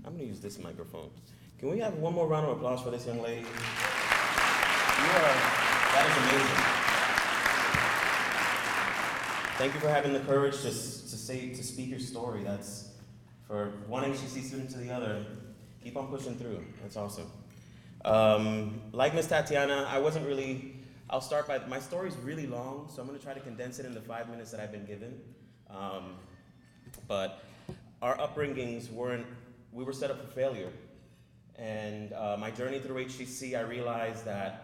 I'm gonna use this microphone. Can we have one more round of applause for this young lady? That is amazing. Thank you for having the courage to speak your story. That's for one HCC student to the other. Keep on pushing through. That's awesome. Like Miss Tatiana, I'll start by, my story's really long, so I'm gonna try to condense it in the 5 minutes that I've been given. But our upbringings we were set up for failure. And my journey through HCC, I realized that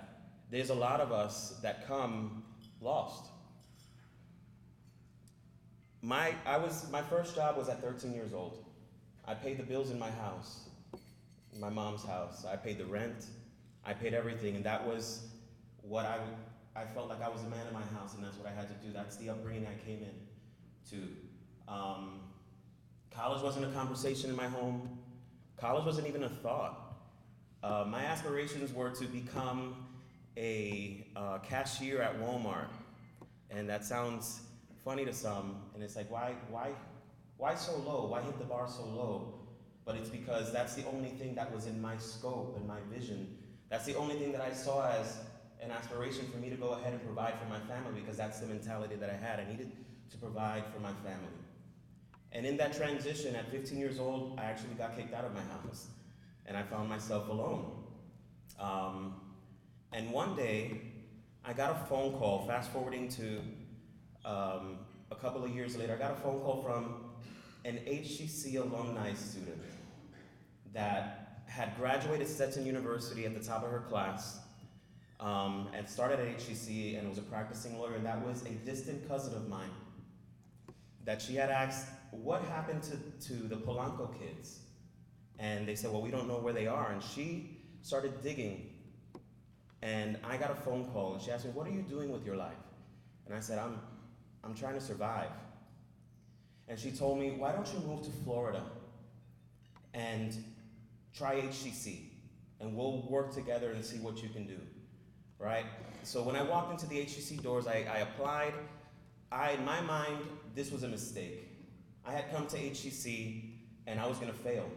there's a lot of us that come lost. My first job was at 13 years old. I paid the bills in my house, my mom's house. I paid the rent, I paid everything, and that was what I felt like I was a man in my house, and that's what I had to do. That's the upbringing I came in to. College wasn't a conversation in my home. College wasn't even a thought. My aspirations were to become a cashier at Walmart, and that sounds funny to some, and it's like, why so low? Why hit the bar so low? But it's because that's the only thing that was in my scope and my vision. That's the only thing that I saw as an aspiration for me to go ahead and provide for my family, because that's the mentality that I had. I needed to provide for my family. And in that transition, at 15 years old, I actually got kicked out of my house, and I found myself alone. And one day, I got a phone call, fast forwarding to a couple of years later, I got a phone call from an HCC alumni student that had graduated Stetson University at the top of her class, and started at HCC and was a practicing lawyer, and that was a distant cousin of mine that she had asked, what happened to the Polanco kids? And they said, well, we don't know where they are. And she started digging, and I got a phone call, and she asked me, what are you doing with your life? And I said, I'm trying to survive. And she told me, why don't you move to Florida and try HCC, and we'll work together and see what you can do, right? So when I walked into the HCC doors, I applied. In my mind, this was a mistake. I had come to HCC and I was gonna fail,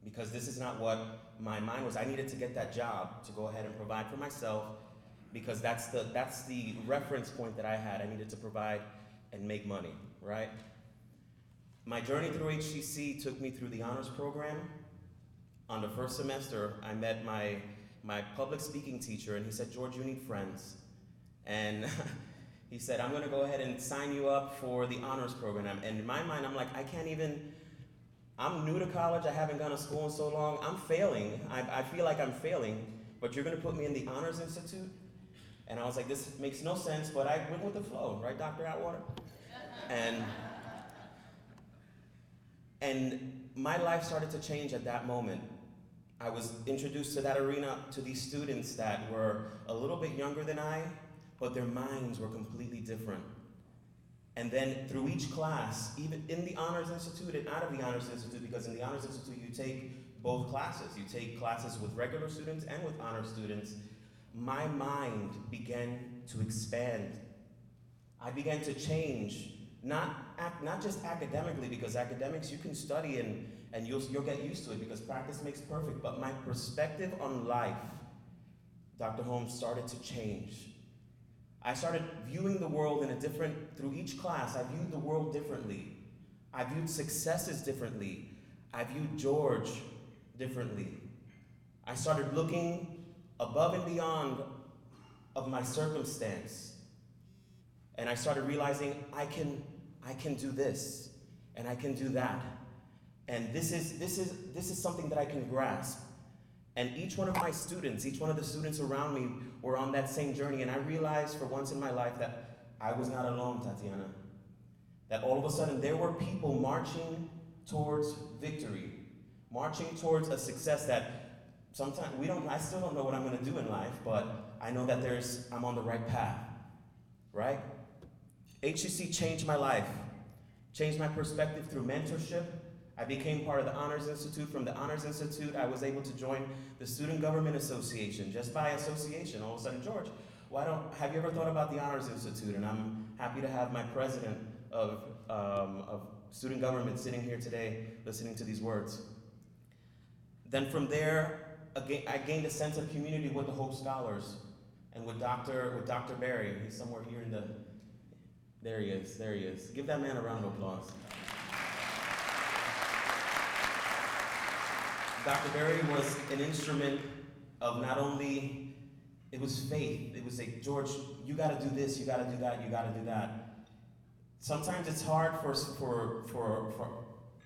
because this is not what my mind was. I needed to get that job to go ahead and provide for myself, because that's the reference point that I had. I needed to provide and make money, right? My journey through HCC took me through the honors program. On the first semester, I met my public speaking teacher, and he said, George, you need friends. And he said, I'm gonna go ahead and sign you up for the honors program. And in my mind, I'm like, I'm new to college, I haven't gone to school in so long, I'm failing. I feel like I'm failing, but you're gonna put me in the Honors Institute? And I was like, this makes no sense, but I went with the flow, right, Dr. Atwater? And my life started to change at that moment. I was introduced to that arena, to these students that were a little bit younger than I, but their minds were completely different. And then through each class, even in the Honors Institute and out of the Honors Institute, because in the Honors Institute you take both classes. You take classes with regular students and with honor students. My mind began to expand. I began to change, not just academically, because academics you can study and you'll get used to it because practice makes perfect, but my perspective on life, Dr. Holmes, started to change. I started viewing the world through each class, I viewed the world differently. I viewed successes differently. I viewed George differently. I started looking above and beyond of my circumstance. And I started realizing I can do this, and I can do that. And this is something that I can grasp. And each one of my students, each one of the students around me were on that same journey, and I realized for once in my life that I was not alone, Tatiana. That all of a sudden there were people marching towards victory, marching towards a success that sometimes I still don't know what I'm gonna do in life, but I know that I'm on the right path, right? HCC changed my life, changed my perspective through mentorship. I became part of the Honors Institute. From the Honors Institute, I was able to join the Student Government Association. Just by association, all of a sudden, George, have you ever thought about the Honors Institute? And I'm happy to have my president of student government sitting here today listening to these words. Then from there, again, I gained a sense of community with the Hope Scholars and with Dr. Barry. He's somewhere here in the, there he is. Give that man a round of applause. Dr. Barry was an instrument of not only, it was faith. It was like, George, you gotta do this, you gotta do that, you gotta do that. Sometimes it's hard for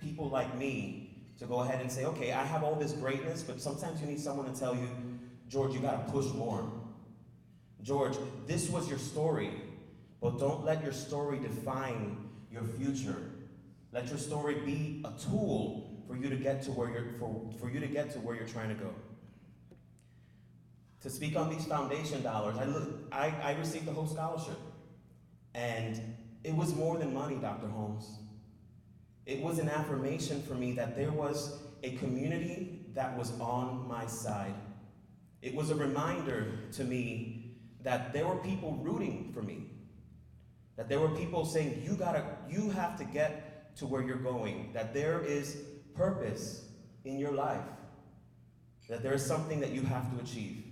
people like me to go ahead and say, okay, I have all this greatness, but sometimes you need someone to tell you, George, you gotta push more. George, this was your story, but don't let your story define your future. Let your story be a tool for you to get to where you're trying to go. To speak on these foundation dollars, I received the Hope Scholarship, and it was more than money, Dr. Holmes. It was an affirmation for me that there was a community that was on my side. It was a reminder to me that there were people rooting for me, that there were people saying, you have to get to where you're going, that there is purpose in your life, that there is something that you have to achieve.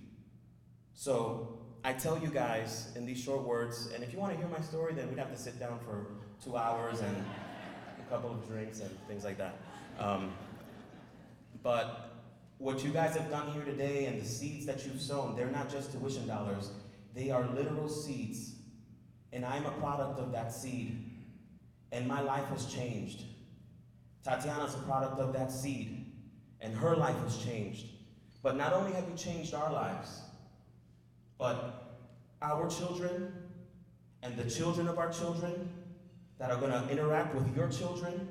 So I tell you guys in these short words, and if you want to hear my story, then we'd have to sit down for 2 hours and a couple of drinks and things like that. But what you guys have done here today and the seeds that you've sown, they're not just tuition dollars, they are literal seeds. And I'm a product of that seed. And my life has changed. Tatiana's a product of that seed. And her life has changed. But not only have you changed our lives, but our children and the children of our children that are going to interact with your children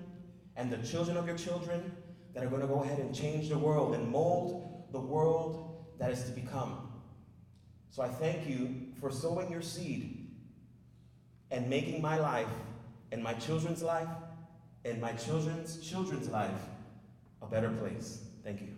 and the children of your children that are going to go ahead and change the world and mold the world that is to become. So I thank you for sowing your seed and making my life and my children's life and my children's children's life a better place. Thank you.